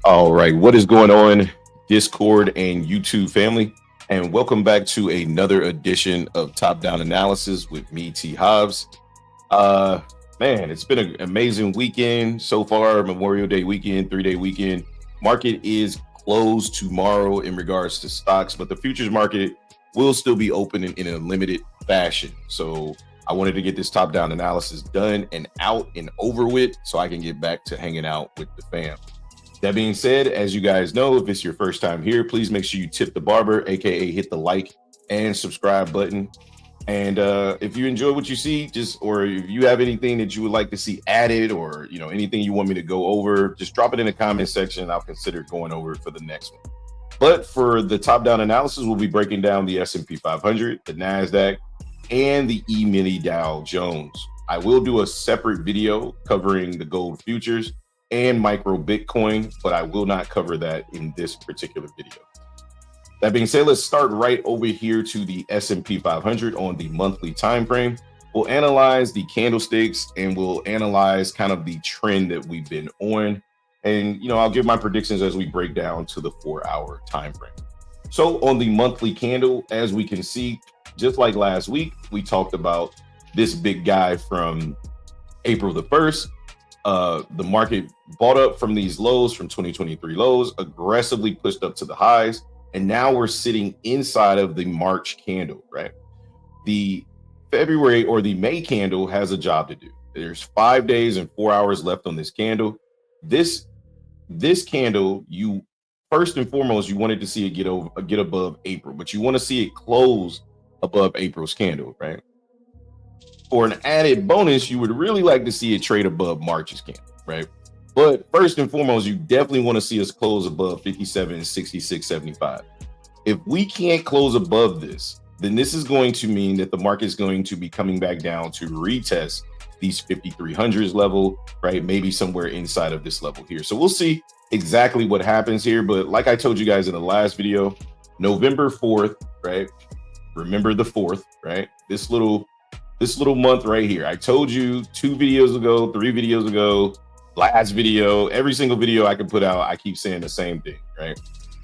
All right, what is going on, Discord and YouTube family? And welcome back to another edition of Top Down Analysis with me, T. Hobbs. Uh, Man, it's been an amazing weekend so far. Memorial Day weekend, 3-day weekend. Market is closed tomorrow in regards to stocks, but the futures market will still be open in a limited fashion. So I wanted to get this top down analysis done and out and over with so I can get back to hanging out with the fam. That being said, as you guys know, if it's your first time here, please make sure you tip the barber, aka hit the like and subscribe button. And if you enjoy what you see, or if you have anything that you would like to see added, or anything you want me to go over, just drop it in the comment section. I'll consider going over it for the next one. But for the top down analysis, we'll be breaking down the S&P 500, the Nasdaq, and the E-mini Dow Jones. I will do a separate video covering the gold futures and micro Bitcoin, but I will not cover that in this particular video. That being said, let's start right over here to the S&P 500 on the monthly time frame. We'll analyze the candlesticks and we'll analyze kind of the trend that we've been on. And I'll give my predictions as we break down to the 4-hour time frame. So on the monthly candle, as we can see, just like last week, we talked about this big guy from April the 1st. The market bought up from these lows, from 2023 lows, aggressively pushed up to the highs, and now we're sitting inside of the March candle, right? The February or the May candle has a job to do. There's 5 days and 4 hours left on this candle. This candle, you first and foremost, you wanted to see it get above April, but you want to see it close above April's candle, right? For an added bonus, you would really like to see it trade above March's candle, right? But first and foremost, you definitely want to see us close above 57.6675. If we can't close above this, then this is going to mean that the market is going to be coming back down to retest these 5300s level, right? Maybe somewhere inside of this level here. So we'll see exactly what happens here. But like I told you guys in the last video, November 4th, right? Remember the 4th, right? This little month right here. I told you 2 videos ago, 3 videos ago, last video, every single video I can put out, I keep saying the same thing, right?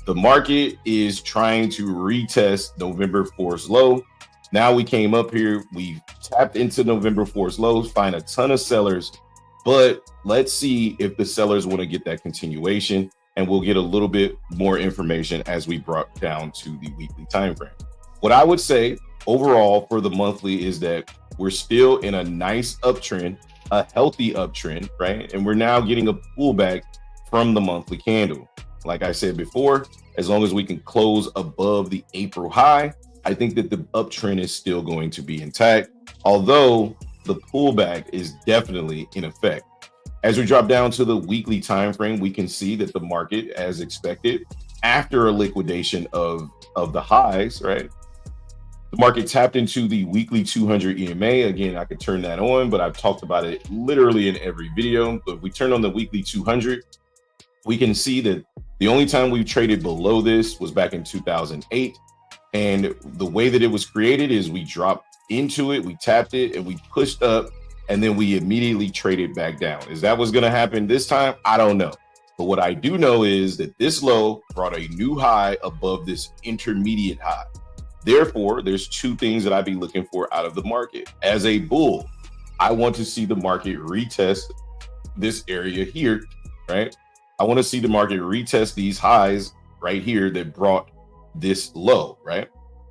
The market is trying to retest November 4th's low. Now we came up here, we tapped into November 4th's lows, find a ton of sellers, but let's see if the sellers want to get that continuation, and we'll get a little bit more information as we brought down to the weekly time frame. What I would say overall for the monthly is that we're still in a nice uptrend, a healthy uptrend, right? And we're now getting a pullback from the monthly candle. Like I said before, as long as we can close above the April high, I think that the uptrend is still going to be intact, although the pullback is definitely in effect. As we drop down to the weekly time frame, we can see that the market, as expected, after a liquidation of the highs, right? The market tapped into the weekly 200 EMA. Again, I could turn that on, but I've talked about it literally in every video. But if we turn on the weekly 200, we can see that the only time we've traded below this was back in 2008. And the way that it was created is we dropped into it, we tapped it, and we pushed up, and then we immediately traded back down. Is that what's going to happen this time? I don't know. But what I do know is that this low brought a new high above this intermediate high. Therefore, there's 2 things that I'd be looking for out of the market. As a bull, I want to see the market retest this area here, right? I want to see the market retest these highs right here that brought this low, right?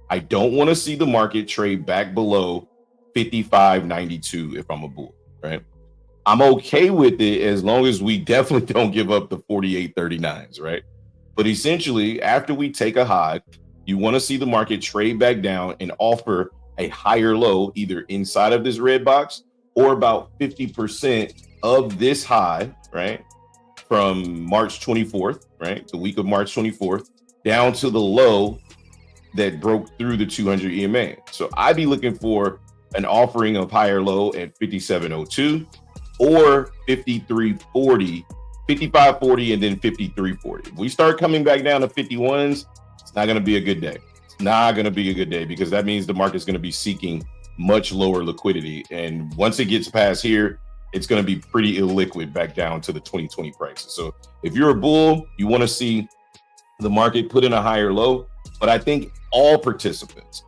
I don't want to see the market trade back below 55.92 if I'm a bull, right? I'm okay with it as long as we definitely don't give up the 48.39s, right? But essentially, after we take a high, you want to see the market trade back down and offer a higher low, either inside of this red box or about 50% of this high, right? From March 24th, right? The week of March 24th, down to the low that broke through the 200 EMA. So I'd be looking for an offering of higher low at 57.02 or 53.40, 55.40, and then 53.40. If we start coming back down to 51s, it's not going to be a good day. It's not going to be a good day because that means the market's going to be seeking much lower liquidity. And once it gets past here, it's going to be pretty illiquid back down to the 2020 prices. So if you're a bull, you want to see the market put in a higher low. But I think all participants,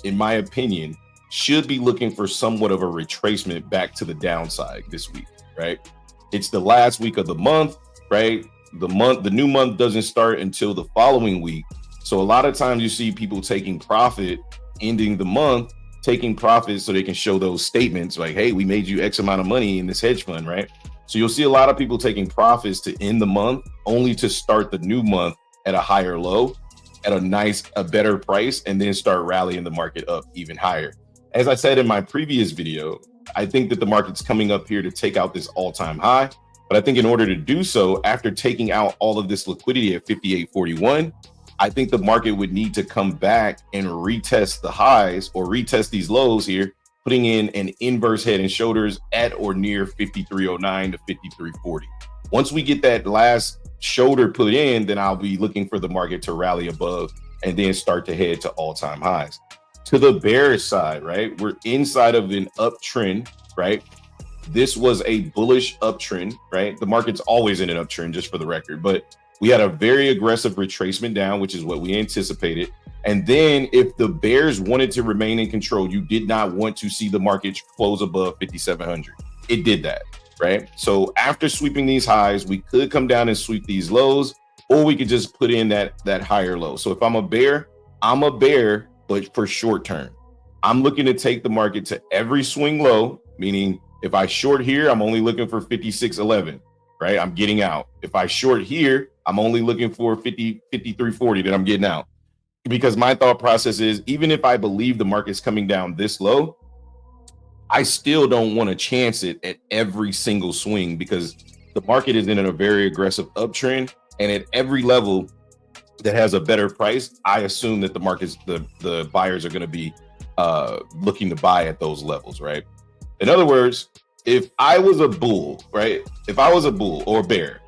in my opinion, should be looking for somewhat of a retracement back to the downside this week, right? It's the last week of the month, right? The new month doesn't start until the following week. So a lot of times you see people taking profit, ending the month, taking profits so they can show those statements like, hey, we made you X amount of money in this hedge fund, right? So you'll see a lot of people taking profits to end the month only to start the new month at a higher low, at a better price, and then start rallying the market up even higher. As I said in my previous video, I think that the market's coming up here to take out this all-time high. But I think in order to do so, after taking out all of this liquidity at 58.41, I think the market would need to come back and retest the highs or retest these lows here, putting in an inverse head and shoulders at or near 53.09 to 53.40. Once we get that last shoulder put in, then I'll be looking for the market to rally above and then start to head to all-time highs. To the bearish side, right? We're inside of an uptrend, right? This was a bullish uptrend, right? The market's always in an uptrend, just for the record, but we had a very aggressive retracement down, which is what we anticipated. And then if the bears wanted to remain in control, you did not want to see the market close above 5,700. It did that, right? So after sweeping these highs, we could come down and sweep these lows, or we could just put in that higher low. So if I'm a bear, but for short term. I'm looking to take the market to every swing low, meaning if I short here, I'm only looking for 56.11, right? I'm getting out. If I short here, I'm only looking for 53.40 that I'm getting out. Because my thought process is, even if I believe the market's coming down this low, I still don't want to chance it at every single swing, because the market is in a very aggressive uptrend, and at every level that has a better price, I assume that the buyers are going to be looking to buy at those levels, right? In other words, if I was a bull, right? If I was a bull or a bear,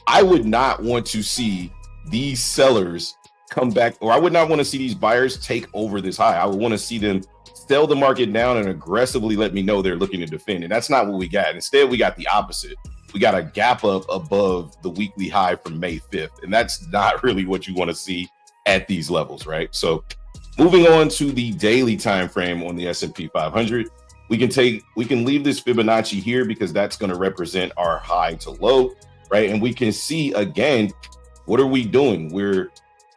I would not want to see these sellers come back, or I would not want to see these buyers take over this high. I would want to see them sell the market down and aggressively let me know they're looking to defend. And that's not what we got. Instead, we got the opposite. We got a gap up above the weekly high from May 5th. And that's not really what you want to see at these levels, right? So moving on to the daily time frame on the S&P 500, we can leave this Fibonacci here because that's going to represent our high to low, right? And we can see again, what are we doing? We're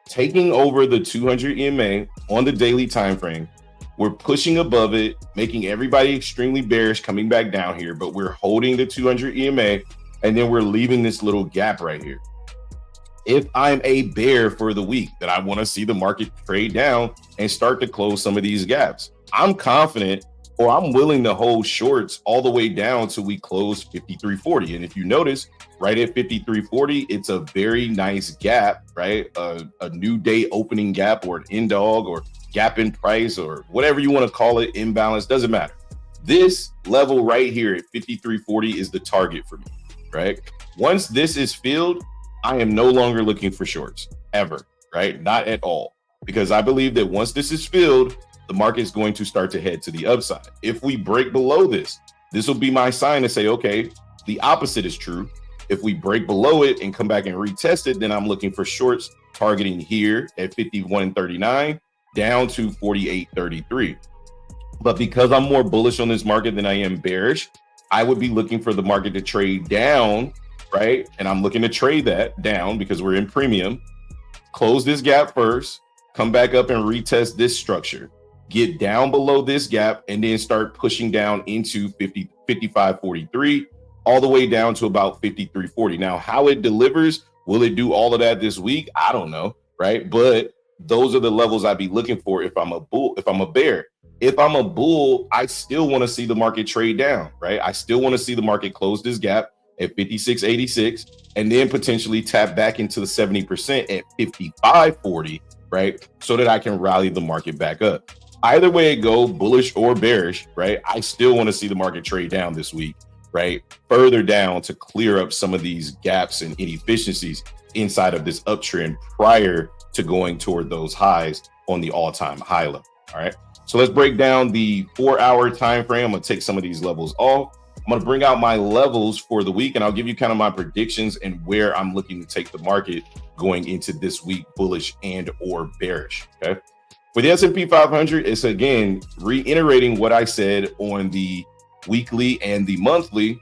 taking over the 200 EMA on the daily time frame. We're pushing above it, making everybody extremely bearish, coming back down here, but we're holding the 200 EMA, and then we're leaving this little gap right here. If I'm a bear for the week, that I want to see the market trade down and start to close some of these gaps, I'm confident, or I'm willing to hold shorts all the way down till we close 53.40. And if you notice, right at 53.40, it's a very nice gap, right? A new day opening gap, or an in dog, or gap in price, or whatever you want to call it, imbalance, doesn't matter. This level right here at 53.40 is the target for me, right? Once this is filled, I am no longer looking for shorts ever, right? Not at all, because I believe that once this is filled, the market is going to start to head to the upside. If we break below this, this will be my sign to say, okay, the opposite is true. If we break below it and come back and retest it, then I'm looking for shorts targeting here at 51.39 down to 48.33. But because I'm more bullish on this market than I am bearish, I would be looking for the market to trade down, right? And I'm looking to trade that down because we're in premium. Close this gap first, come back up and retest this structure, get down below this gap, and then start pushing down into 55.43, all the way down to about 53.40. Now, how it delivers, will it do all of that this week? I don't know, right? But those are the levels I'd be looking for if I'm a bull, if I'm a bear. If I'm a bull, I still want to see the market trade down, right? I still want to see the market close this gap at 56.86 and then potentially tap back into the 70% at 55.40, right? So that I can rally the market back up. Either way it go, bullish or bearish, right? I still want to see the market trade down this week, right? Further down to clear up some of these gaps and inefficiencies inside of this uptrend prior to going toward those highs on the all-time high level. All right. So let's break down the 4-hour time frame. I'm gonna take some of these levels off. I'm going to bring out my levels for the week, and I'll give you kind of my predictions and where I'm looking to take the market going into this week, bullish and or bearish. Okay. For the S&P 500, it's again reiterating what I said on the weekly and the monthly.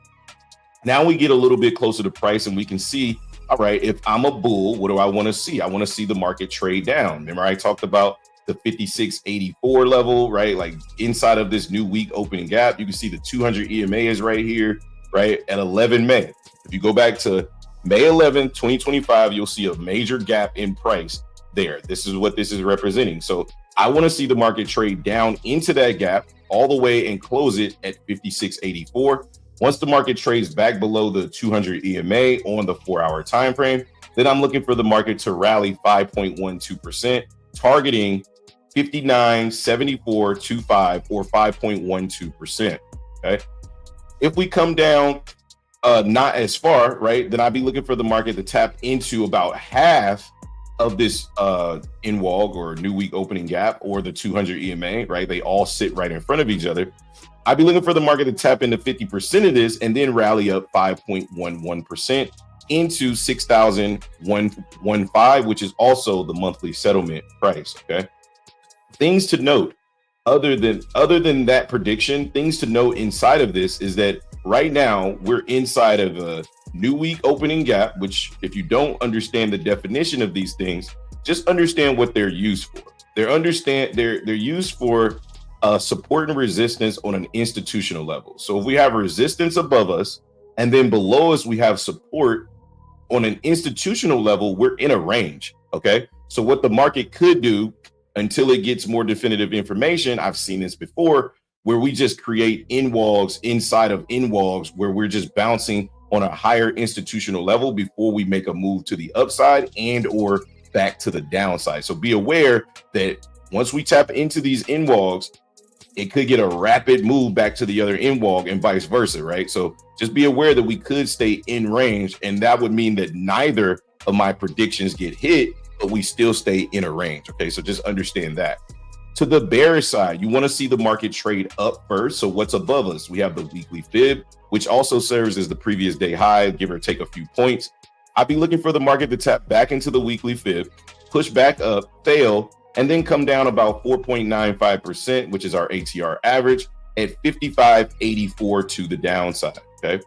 Now we get a little bit closer to price and we can see, all right, if I'm a bull, what do I want to see? I want to see the market trade down. Remember, I talked about the 5684 level, right? Like inside of this new week opening gap, you can see the 200 EMA is right here, right? At 11 May. If you go back to May 11, 2025, you'll see a major gap in price there. This is what this is representing. So I want to see the market trade down into that gap all the way and close it at 5684. Once the market trades back below the 200 EMA on the 4-hour time frame, then I'm looking for the market to rally 5.12%, targeting 59.7425 or 5.12%. Okay. If we come down not as far, right, then I'd be looking for the market to tap into about half of this in-wall or new week opening gap or the 200 EMA, right? They all sit right in front of each other. I'd be looking for the market to tap into 50% of this and then rally up 5.11% into 6,115, which is also the monthly settlement price. Okay. Things to note, other than that prediction, things to note inside of this is that right now we're inside of a new week opening gap, which if you don't understand the definition of these things, just understand what they're used for. They're used for support and resistance on an institutional level. So if we have resistance above us and then below us we have support on an institutional level, we're in a range. Okay. So what the market could do until it gets more definitive information, I've seen this before, where we just create in-walls inside of in-walls where we're just bouncing on a higher institutional level before we make a move to the upside and or back to the downside. So be aware that once we tap into these in-walls, it could get a rapid move back to the other in-wall and vice versa, right? So just be aware that we could stay in range, and that would mean that neither of my predictions get hit, but we still stay in a range. Okay, so just understand that. To the bearish side, you want to see the market trade up first. So what's above us? We have the weekly fib, which also serves as the previous day high, give or take a few points. I'd be looking for the market to tap back into the weekly fib, push back up, fail, and then come down about 4.95%, which is our ATR average, at 55.84 to the downside. Okay.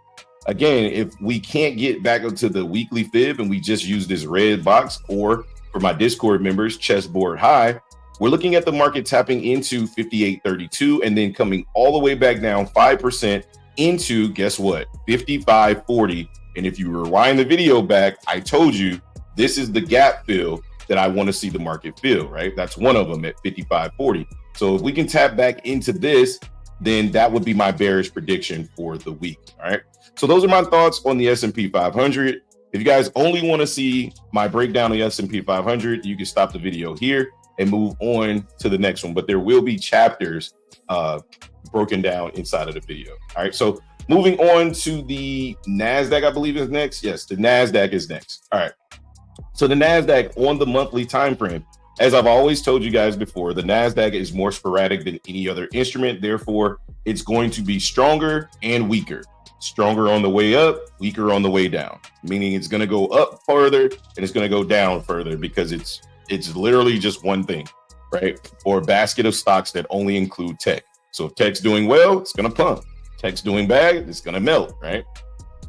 Again, if we can't get back up to the weekly fib and we just use this red box, or for my Discord members, chessboard high, we're looking at the market tapping into 58.32 and then coming all the way back down 5% into, guess what, 55.40. And if you rewind the video back, I told you this is the gap fill that I want to see the market fill, right? That's one of them at 55.40. So if we can tap back into this, then that would be my bearish prediction for the week. All right. So those are my thoughts on the S&P 500. If you guys only want to see my breakdown of the S&P 500, you can stop the video here and move on to the next one. But there will be chapters broken down inside of the video. All right. So moving on to the NASDAQ, I believe is next. Yes, the NASDAQ is next. All right. So the NASDAQ on the monthly time frame, as I've always told you guys before, the NASDAQ is more sporadic than any other instrument. Therefore, it's going to be stronger and weaker. Stronger on the way up, weaker on the way down, meaning it's going to go up further and it's going to go down further because it's literally just one thing, right? Or a basket of stocks that only include tech. So if tech's doing well, it's going to pump. Tech's doing bad, it's going to melt, right?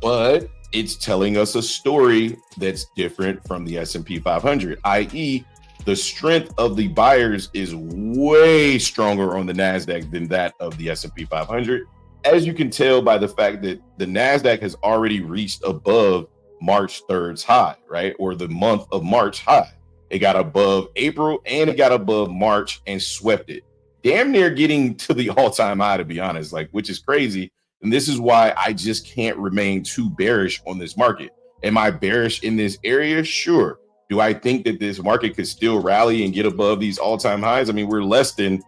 But it's telling us a story that's different from the S&P 500, i.e., the strength of the buyers is way stronger on the NASDAQ than that of the S&P 500. As you can tell by the fact that the NASDAQ has already reached above March 3rd's high, right? Or the month of March high. It got above April and it got above March and swept it. Damn near getting to the all-time high, to be honest, like, which is crazy. And this is why I just can't remain too bearish on this market. Am I bearish in this area? Sure. Do I think that this market could still rally and get above these all-time highs? I mean, we're less than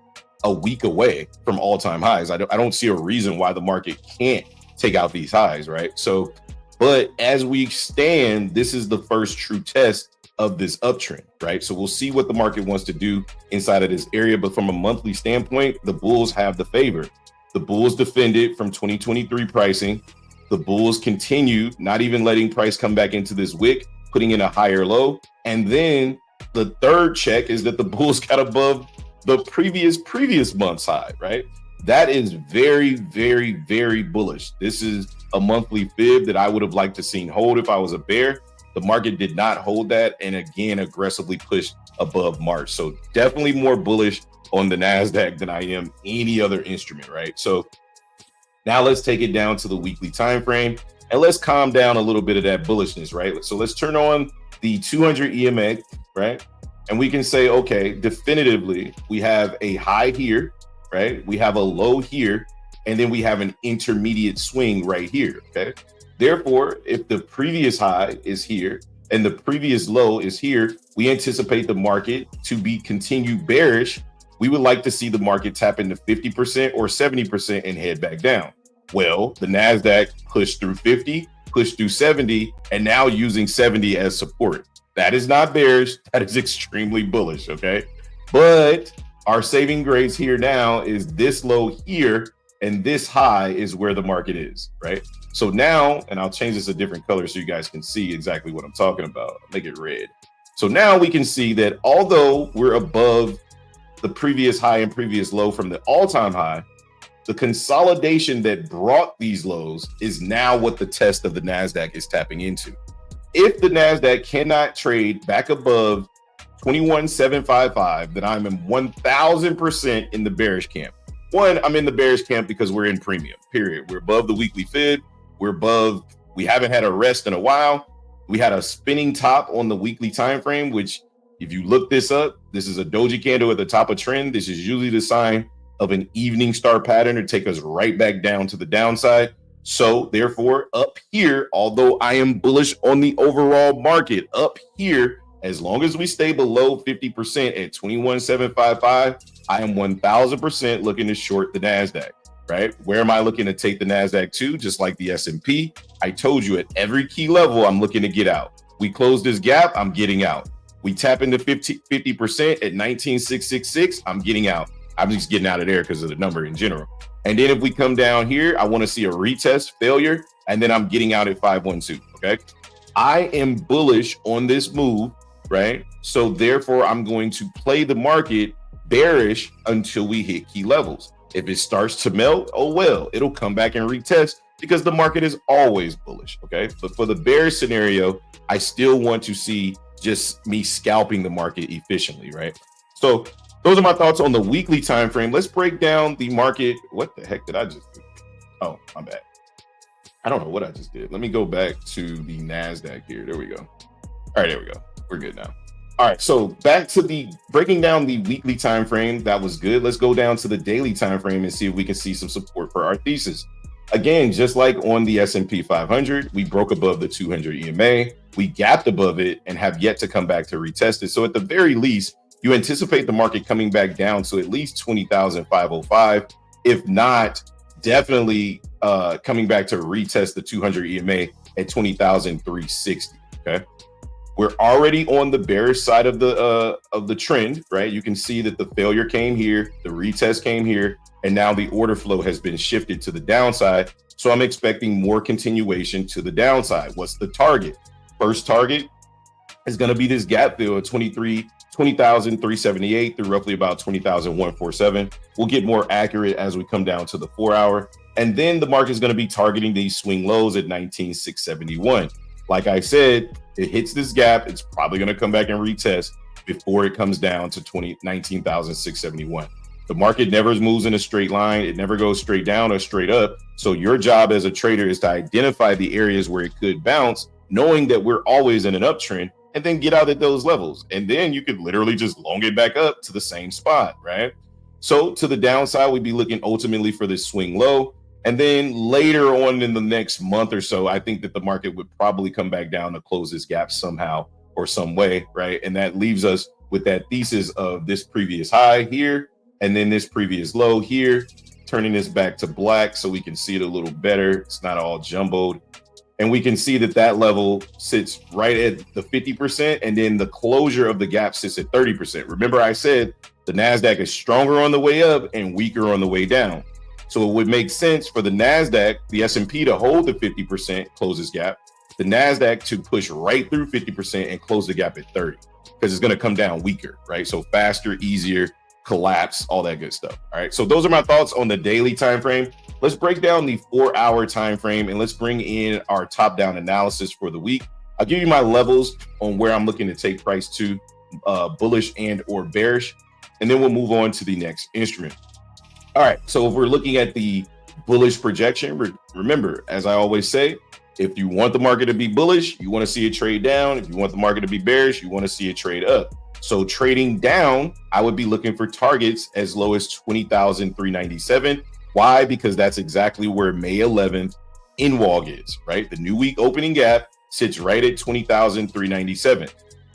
a week away from all-time highs. I don't see a reason why the market can't take out these highs, right? So, but as we stand, this is the first true test of this uptrend, right? So we'll see what the market wants to do inside of this area. But from a monthly standpoint, the bulls have the favor. The bulls defended from 2023 pricing. The bulls continued, not even letting price come back into this wick, putting in a higher low. And then the third check is that the bulls got above the previous month's high, right? That is very, very, very bullish. This is a monthly fib that I would have liked to seen hold if I was a bear. The market did not hold that, and again, aggressively pushed above March. So definitely more bullish on the NASDAQ than I am any other instrument, right? So now let's take it down to the weekly time frame, and let's calm down a little bit of that bullishness, right? So let's turn on the 200 EMA, right? And we can say, okay, definitively, we have a high here, right? We have a low here, and then we have an intermediate swing right here, okay? Therefore, if the previous high is here and the previous low is here, we anticipate the market to be continued bearish. We would like to see the market tap into 50% or 70% and head back down. Well, the NASDAQ pushed through 50, pushed through 70, and now using 70 as support. That is not bearish. That is extremely bullish, okay? But our saving grace here now is this low here, and this high is where the market is, right? So now, and I'll change this a different color so you guys can see exactly what I'm talking about. I'll make it red. So now we can see that although we're above the previous high and previous low from the all-time high, the consolidation that brought these lows is now what the test of the NASDAQ is tapping into. If the NASDAQ cannot trade back above 21,755, then I'm in 1,000% in the bearish camp. One, I'm in the bearish camp because we're in premium, period. We're above the weekly fib. We're above, we haven't had a rest in a while. We had a spinning top on the weekly time frame, which if you look this up, this is a doji candle at the top of trend. This is usually the sign of an evening star pattern to take us right back down to the downside. So therefore, up here, although I am bullish on the overall market, up here, as long as we stay below 50% at 21,755, I am 1,000% looking to short the NASDAQ, right? Where am I looking to take the NASDAQ to? Just like the S&P, I told you at every key level, I'm looking to get out. We close this gap, I'm getting out. We tap into 50% at 19,666, I'm getting out. I'm just getting out of there because of the number in general. And then if we come down here, I want to see a retest failure, and then I'm getting out at 512, okay? I am bullish on this move, right? So therefore, I'm going to play the market bearish until we hit key levels. If it starts to melt, oh well, it'll come back and retest because the market is always bullish, okay? But for the bearish scenario, I still want to see just me scalping the market efficiently, right? So those are my thoughts on the weekly time frame. Let's break down the market. What the heck did I just do? Oh, I'm back. I don't know what I just did. Let me go back to the NASDAQ here. There we go. All right, there we go. We're good now. All right, so back to the breaking down the weekly time frame. That was good. Let's go down to the daily time frame and see if we can see some support for our thesis. Again, just like on the S&P 500, we broke above the 200 EMA. We gapped above it and have yet to come back to retest it. So at the very least, you anticipate the market coming back down to at least 20,505. If not, definitely coming back to retest the 200 EMA at 20,360. Okay, we're already on the bearish side of the trend, right? You can see that the failure came here, the retest came here, and now the order flow has been shifted to the downside. So I'm expecting more continuation to the downside. What's the target? First target is going to be this gap fill at 20,378 through roughly about 20,147. We'll get more accurate as we come down to the 4 hour. And then the market is going to be targeting these swing lows at 19,671. Like I said, it hits this gap. It's probably going to come back and retest before it comes down to 19,671. The market never moves in a straight line. It never goes straight down or straight up. So your job as a trader is to identify the areas where it could bounce, knowing that we're always in an uptrend, and then get out at those levels. And then you could literally just long it back up to the same spot, right? So to the downside, we'd be looking ultimately for this swing low. And then later on in the next month or so, I think that the market would probably come back down to close this gap somehow or some way, right? And that leaves us with that thesis of this previous high here, and then this previous low here, turning this back to black so we can see it a little better. It's not all jumbled. And we can see that that level sits right at the 50%, and then the closure of the gap sits at 30%. Remember I said the NASDAQ is stronger on the way up and weaker on the way down. So it would make sense for the NASDAQ, the S&P to hold the 50%, close this gap, the NASDAQ to push right through 50% and close the gap at 30, because it's going to come down weaker, right? So faster, easier, collapse, all that good stuff. All right. So those are my thoughts on the daily time frame. Let's break down the 4-hour time frame and let's bring in our top-down analysis for the week. I'll give you my levels on where I'm looking to take price to, bullish and or bearish, and then we'll move on to the next instrument. All right, so if we're looking at the bullish projection, remember, as I always say, if you want the market to be bullish, you want to see it trade down. If you want the market to be bearish, you want to see it trade up. So trading down, I would be looking for targets as low as 20,397. Why? Because that's exactly where May 11th INWOG is, right? The new week opening gap sits right at 20,397.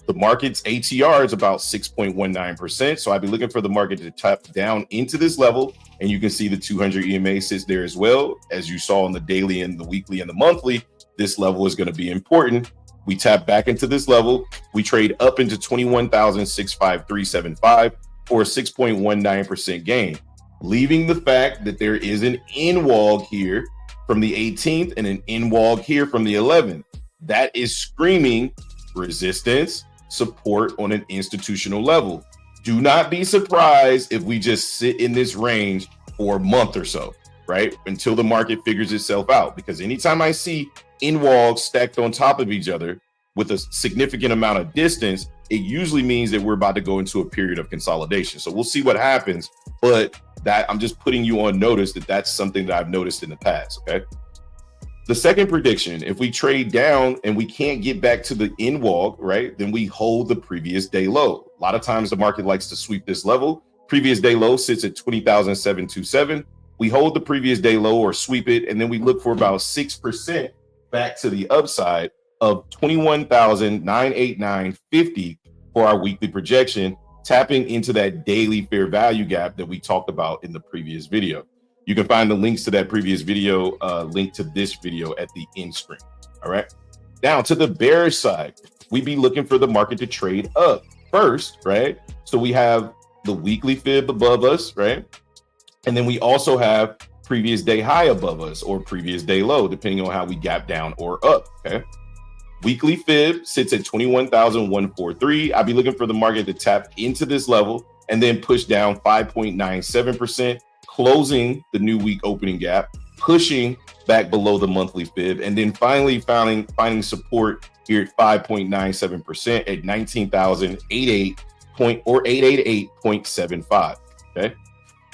The market's ATR is about 6.19%. So I'd be looking for the market to tap down into this level. And you can see the 200 EMA sits there as well. As you saw on the daily and the weekly and the monthly, this level is going to be important. We tap back into this level. We trade up into 21,65375 for a 6.19% gain, leaving the fact that there is an INWOG here from the 18th and an INWOG here from the 11th. That is screaming resistance, support on an institutional level. Do not be surprised if we just sit in this range for a month or so, right? Until the market figures itself out. Because anytime I see INWOGs stacked on top of each other with a significant amount of distance, it usually means that we're about to go into a period of consolidation. So we'll see what happens, but that I'm just putting you on notice that that's something that I've noticed in the past, okay? The second prediction, if we trade down and we can't get back to the INWOG, right, then we hold the previous day low. A lot of times the market likes to sweep this level. Previous day low sits at 20,727. We hold the previous day low or sweep it, and then we look for about 6% back to the upside of 21,989.50 for our weekly projection, tapping into that daily fair value gap that we talked about in the previous video. You can find the links to that previous video, link to this video at the end screen. All right. Now to the bearish side, we'd be looking for the market to trade up first, right? So we have the weekly fib above us, right? And then we also have previous day high above us or previous day low, depending on how we gap down or up, okay? Weekly fib sits at 21,143. I'd be looking for the market to tap into this level and then push down 5.97%, closing the new week opening gap, pushing back below the monthly fib, and then finally finding support here at 5.97% at 888.75. Okay.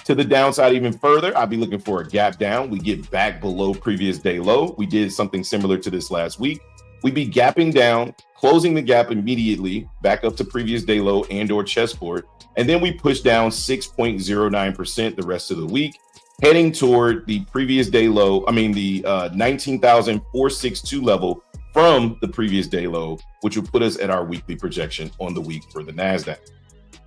To the downside even further, I'll be looking for a gap down. We get back below previous day low. We did something similar to this last week. We'd be gapping down, closing the gap immediately back up to previous day low and or chessboard. And then we push down 6.09% the rest of the week, heading toward the previous day low. The 19,462 level from the previous day low, which will put us at our weekly projection on the week for the NASDAQ.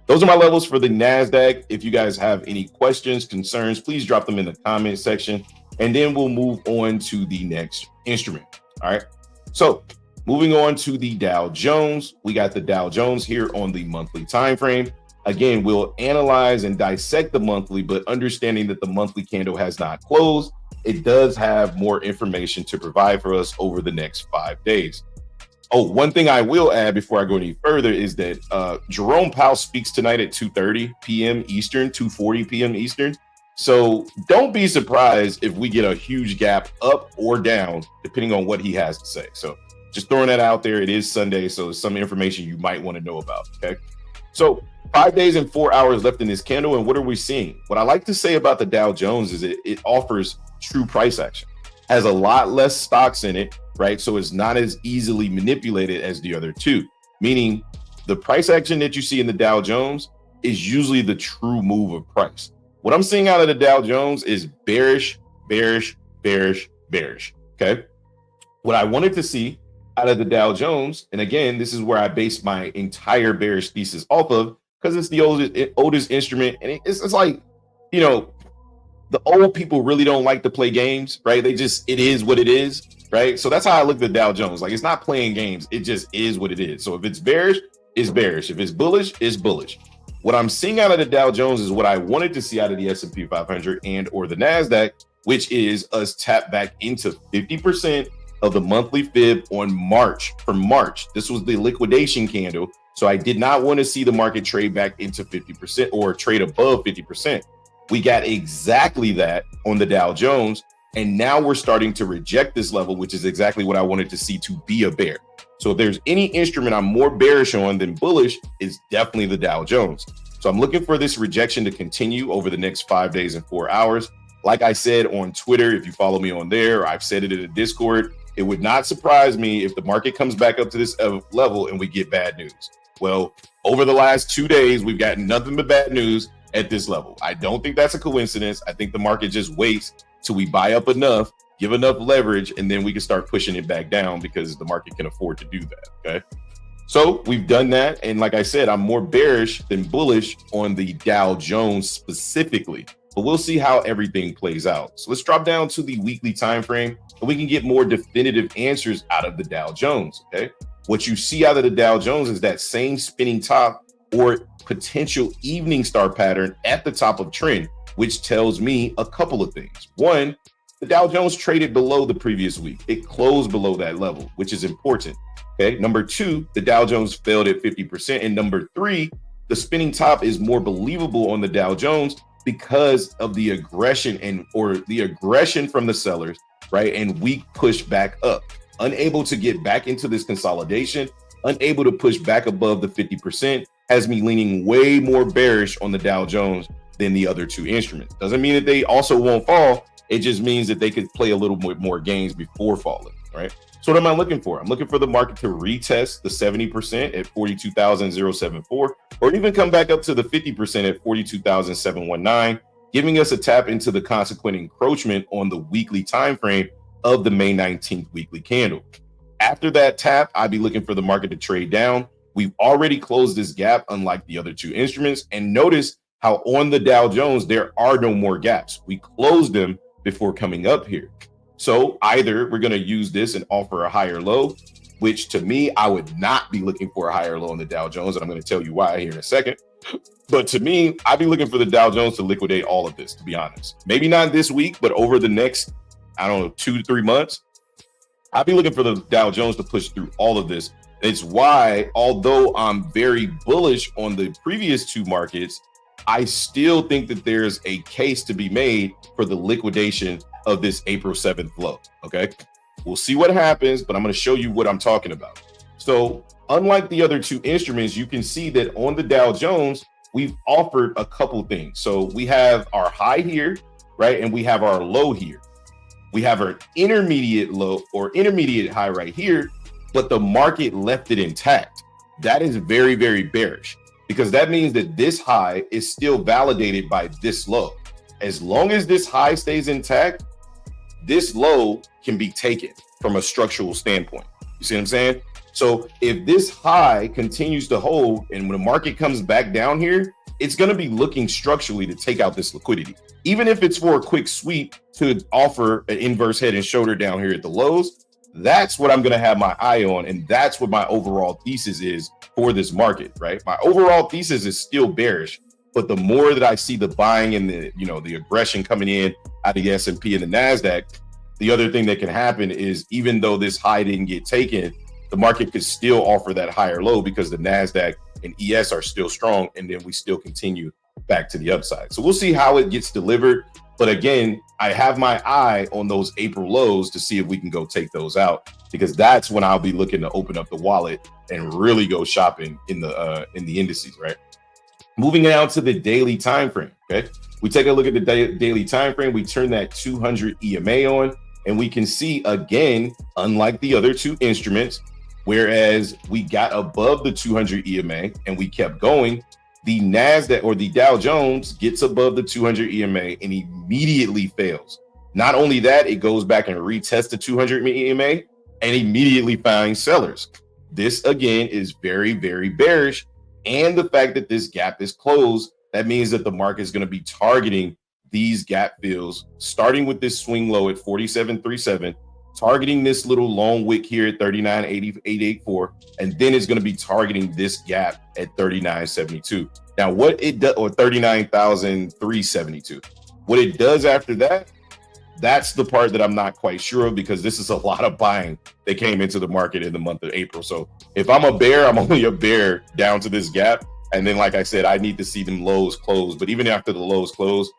Those are my levels for the NASDAQ. If you guys have any questions, concerns, please drop them in the comment section, and then we'll move on to the next instrument. All right. So moving on to the Dow Jones, we got the Dow Jones here on the monthly time frame. Again, we'll analyze and dissect the monthly, but understanding that the monthly candle has not closed, it does have more information to provide for us over the next 5 days. Oh, one thing I will add before I go any further is that Jerome Powell speaks tonight at 2:30 p.m. Eastern, 2:40 p.m. Eastern. So don't be surprised if we get a huge gap up or down, depending on what he has to say. So just throwing that out there. It is Sunday, so some information you might want to know about. Okay. So 5 days and 4 hours left in this candle. And what are we seeing? What I like to say about the Dow Jones is it offers true price action, has a lot less stocks in it, right? So it's not as easily manipulated as the other two, meaning the price action that you see in the Dow Jones is usually the true move of price. What I'm seeing out of the Dow Jones is bearish, bearish, bearish, bearish. Okay. What I wanted to see out of the Dow Jones, and again, this is where I base my entire bearish thesis off of, because it's the oldest instrument. And it's like, you know, the old people really don't like to play games, right? It is what it is, right? So that's how I look at the Dow Jones. Like, it's not playing games. It just is what it is. So if it's bearish, it's bearish. If it's bullish, it's bullish. What I'm seeing out of the Dow Jones is what I wanted to see out of the S&P 500 and or the NASDAQ, which is us tap back into 50% of the monthly fib on March. For March, this was the liquidation candle. So I did not want to see the market trade back into 50% or trade above 50%. We got exactly that on the Dow Jones. And now we're starting to reject this level, which is exactly what I wanted to see to be a bear. So if there's any instrument I'm more bearish on than bullish, it's definitely the Dow Jones. So I'm looking for this rejection to continue over the next 5 days and 4 hours. Like I said on Twitter, if you follow me on there, I've said it in the Discord, it would not surprise me if the market comes back up to this level and we get bad news. Well, over the last 2 days, we've gotten nothing but bad news at this level. I don't think that's a coincidence. I think the market just waits till we buy up enough, give enough leverage, and then we can start pushing it back down because the market can afford to do that, okay? So we've done that. And like I said, I'm more bearish than bullish on the Dow Jones specifically, but we'll see how everything plays out. So let's drop down to the weekly time frame and we can get more definitive answers out of the Dow Jones, okay? What you see out of the Dow Jones is that same spinning top or potential evening star pattern at the top of trend, which tells me a couple of things. One, the Dow Jones traded below the previous week. It closed below that level, which is important. Okay. Number two, the Dow Jones failed at 50%. And number three, the spinning top is more believable on the Dow Jones because of the aggression or the aggression from the sellers, right? And weak push back up, unable to get back into this consolidation, unable to push back above the 50%, has me leaning way more bearish on the Dow Jones than the other two instruments. Doesn't mean that they also won't fall. It just means that they could play a little bit more gains before falling, right? So what am I looking for? I'm looking for the market to retest the 70% at 42,074, or even come back up to the 50% at 42,719, giving us a tap into the consequent encroachment on the weekly time frame of the May 19th weekly candle. After that tap, I'd be looking for the market to trade down. We've already closed this gap, unlike the other two instruments. And notice how on the Dow Jones, there are no more gaps. We closed them before coming up here. So either we're going to use this and offer a higher low, which to me, I would not be looking for a higher low on the Dow Jones. And I'm going to tell you why here in a second. But to me, I'd be looking for the Dow Jones to liquidate all of this, to be honest. Maybe not this week, but over the next, 2 to 3 months, I'd be looking for the Dow Jones to push through all of this. It's why, although I'm very bullish on the previous two markets, I still think that there's a case to be made for the liquidation of this April 7th low, okay? We'll see what happens, but I'm going to show you what I'm talking about. So unlike the other two instruments, you can see that on the Dow Jones, we've offered a couple things. So we have our high here, right? And we have our low here. We have our intermediate low or intermediate high right here, but the market left it intact. That is very, very bearish, because that means that this high is still validated by this low. As long as this high stays intact, this low can be taken from a structural standpoint. You see what I'm saying? So if this high continues to hold and when the market comes back down here, it's going to be looking structurally to take out this liquidity. Even if it's for a quick sweep to offer an inverse head and shoulder down here at the lows, that's what I'm going to have my eye on. And that's what my overall thesis is for this market, right? My overall thesis is still bearish, but the more that I see the buying and the aggression coming in out of the S&P and the NASDAQ, the other thing that can happen is even though this high didn't get taken, the market could still offer that higher low because the NASDAQ and ES are still strong. And then we still continue back to the upside. So we'll see how it gets delivered. But again, I have my eye on those April lows to see if we can go take those out, because that's when I'll be looking to open up the wallet and really go shopping in the indices, right? Moving down to the daily time frame, okay? We take a look at the daily time frame. We turn that 200 EMA on, and we can see again, unlike the other two instruments, whereas we got above the 200 EMA and we kept going, the NASDAQ or the Dow Jones gets above the 200 EMA and immediately fails. Not only that, it goes back and retests the 200 EMA and immediately finds sellers. This again is very, very bearish. And the fact that this gap is closed, that means that the market is going to be targeting these gap fills, starting with this swing low at 47.37, targeting this little long wick here at 39.884, and then it's going to be targeting this gap at 39.72. Now, what it does, or 39,372, what it does after that, that's the part that I'm not quite sure of, because this is a lot of buying that came into the market in the month of April. So if I'm a bear, I'm only a bear down to this gap. And then, like I said, I need to see them lows close. But even after the lows close,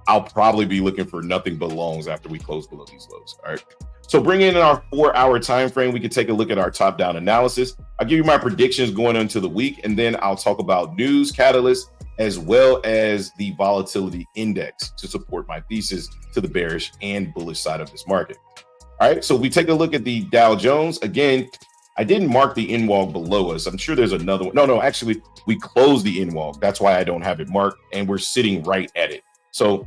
I'll probably be looking for nothing but longs after we close below these lows. All right. So bringing in our 4-hour time frame, we can take a look at our top-down analysis. I'll give you my predictions going into the week, and then I'll talk about news catalysts as well as the volatility index to support my thesis to the bearish and bullish side of this market. All right, so we take a look at the Dow Jones. Again, I didn't mark the in-walk below us. I'm sure there's another one. No, actually, we closed the in-walk. That's why I don't have it marked, and we're sitting right at it. So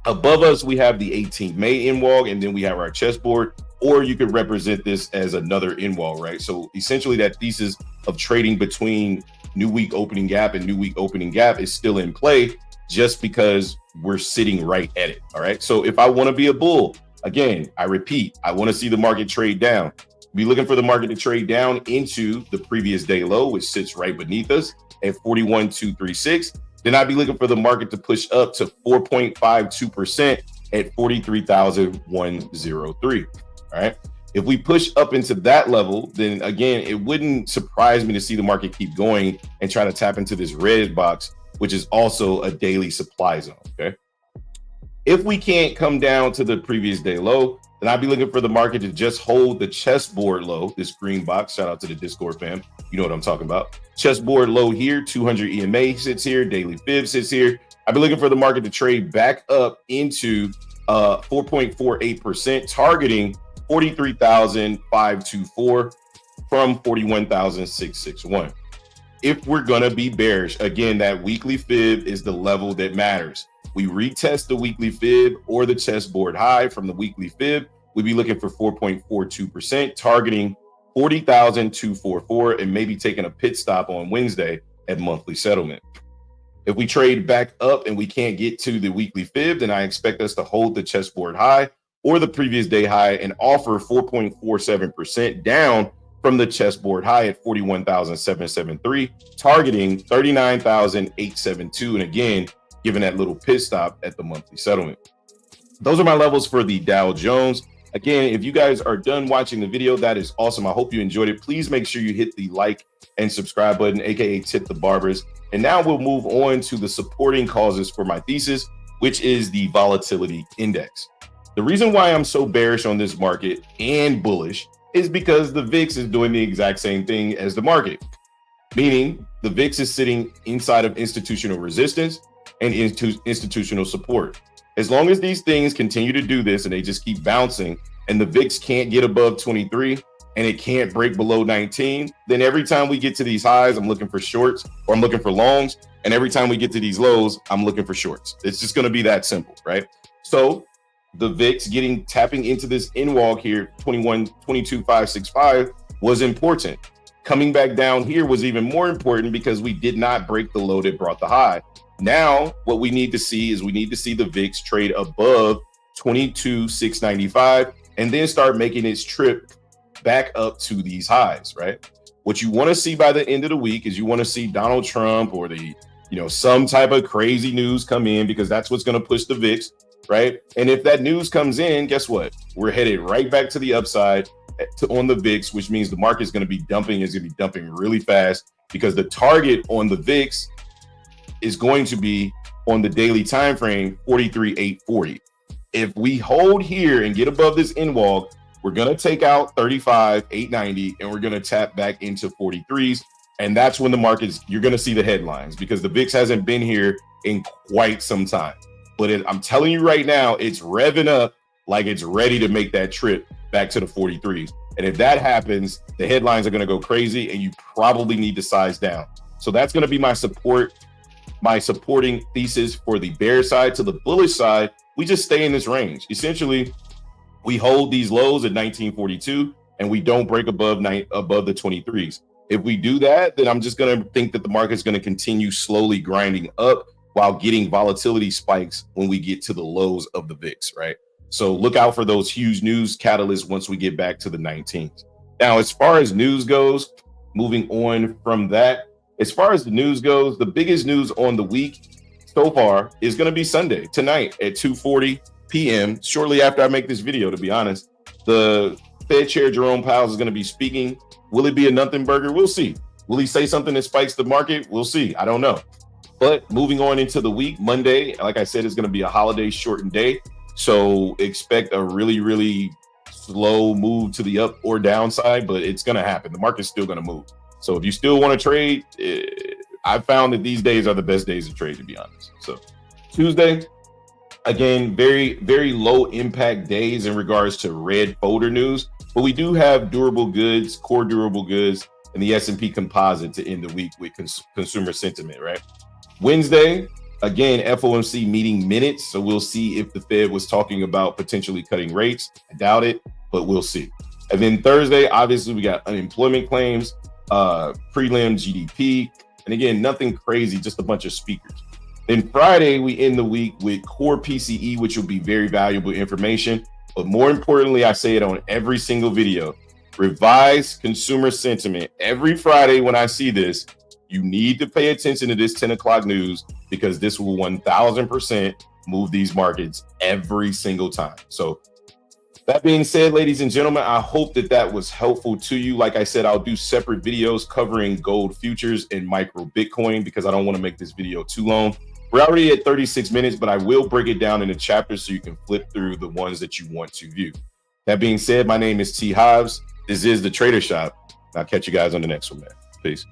above us, we have the 18th May in-walk, and then we have our chessboard, or you could represent this as another in-walk, right? So essentially that thesis of trading between new week opening gap and new week opening gap is still in play, just because we're sitting right at it. All right. So if I want to be a bull, again, I repeat, I want to see the market trade down. Be looking for the market to trade down into the previous day low, which sits right beneath us at 41,236. Then I'd be looking for the market to push up to 4.52% at 43,103. All right. If we push up into that level, then again, it wouldn't surprise me to see the market keep going and try to tap into this red box, which is also a daily supply zone. Okay. If we can't come down to the previous day low, then I'd be looking for the market to just hold the chessboard low, this green box. Shout out to the Discord fam. You know what I'm talking about. Chessboard low here, 200 EMA sits here, daily fib sits here. I'd be looking for the market to trade back up into 4.48%, targeting 43,524 from 41,661. If we're going to be bearish, again, that weekly fib is the level that matters. We retest the weekly fib or the chessboard high from the weekly fib. We'd be looking for 4.42%, targeting 40,244, and maybe taking a pit stop on Wednesday at monthly settlement. If we trade back up and we can't get to the weekly fib, then I expect us to hold the chessboard high or the previous day high and offer 4.47% down from the chessboard high at 41,773, targeting 39,872. And again, given that little pit stop at the monthly settlement. Those are my levels for the Dow Jones. Again, if you guys are done watching the video, that is awesome. I hope you enjoyed it. Please make sure you hit the like and subscribe button, aka tip the barbers. And now we'll move on to the supporting causes for my thesis, which is the volatility index. The reason why I'm so bearish on this market and bullish is because the VIX is doing the exact same thing as the market, meaning the VIX is sitting inside of institutional resistance and into institutional support. As long as these things continue to do this and they just keep bouncing and the VIX can't get above 23 and it can't break below 19, then every time we get to these highs, I'm looking for shorts or I'm looking for longs. And every time we get to these lows, I'm looking for shorts. It's just going to be that simple, right? So the VIX tapping into this in-walk here, 22,565 was important. Coming back down here was even more important because we did not break the low that brought the high. Now, what we need to see is we need to see the VIX trade above 22,695 and then start making its trip back up to these highs, right? What you want to see by the end of the week is you want to see Donald Trump or some type of crazy news come in, because that's what's going to push the VIX, right? And if that news comes in, guess what? We're headed right back to the upside on the VIX, which means the market is going to be dumping. It's going to be dumping really fast because the target on the VIX is going to be on the daily time frame 43,840. If we hold here and get above this in-walk, we're going to take out 35,890 and we're going to tap back into 43s. And that's when the markets, you're going to see the headlines, because the VIX hasn't been here in quite some time. But I'm telling you right now, it's revving up like it's ready to make that trip back to the 43s. And if that happens, the headlines are going to go crazy and you probably need to size down. So that's going to be my supporting thesis for the bear side. To the bullish side, we just stay in this range. Essentially, we hold these lows at 1942 and we don't break above the 23s. If we do that, then I'm just going to think that the market's going to continue slowly grinding up while getting volatility spikes when we get to the lows of the VIX, right? So look out for those huge news catalysts once we get back to the 19th. Now, as far as news goes, moving on from that, as far as the news goes, the biggest news on the week so far is going to be Sunday, tonight at 2:40 p.m., shortly after I make this video, to be honest. The Fed Chair Jerome Powell is going to be speaking. Will it be a nothing burger? We'll see. Will he say something that spikes the market? We'll see. I don't know. But moving on into the week, Monday, like I said, is going to be a holiday shortened day. So expect a really, really slow move to the up or downside, but it's going to happen. The market's still going to move. So if you still want to trade, I found that these days are the best days to trade, to be honest. So Tuesday, again, very, very low impact days in regards to red folder news, but we do have durable goods, core durable goods, and the S&P composite to end the week with consumer sentiment, right? Wednesday, again, FOMC meeting minutes. So we'll see if the Fed was talking about potentially cutting rates. I doubt it, but we'll see. And then Thursday, obviously, we got unemployment claims, prelim GDP, and again, nothing crazy, just a bunch of speakers. Then Friday, we end the week with core PCE, which will be very valuable information. But more importantly, I say it on every single video, revised consumer sentiment. Every Friday when I see this, you need to pay attention to this 10 o'clock news because this will 1000% move these markets every single time. So that being said, ladies and gentlemen, I hope that that was helpful to you. Like I said, I'll do separate videos covering gold futures and micro Bitcoin because I don't want to make this video too long. We're already at 36 minutes, but I will break it down into chapters so you can flip through the ones that you want to view. That being said, my name is T. Hobbs. This is The Trader Shop. I'll catch you guys on the next one, man. Peace.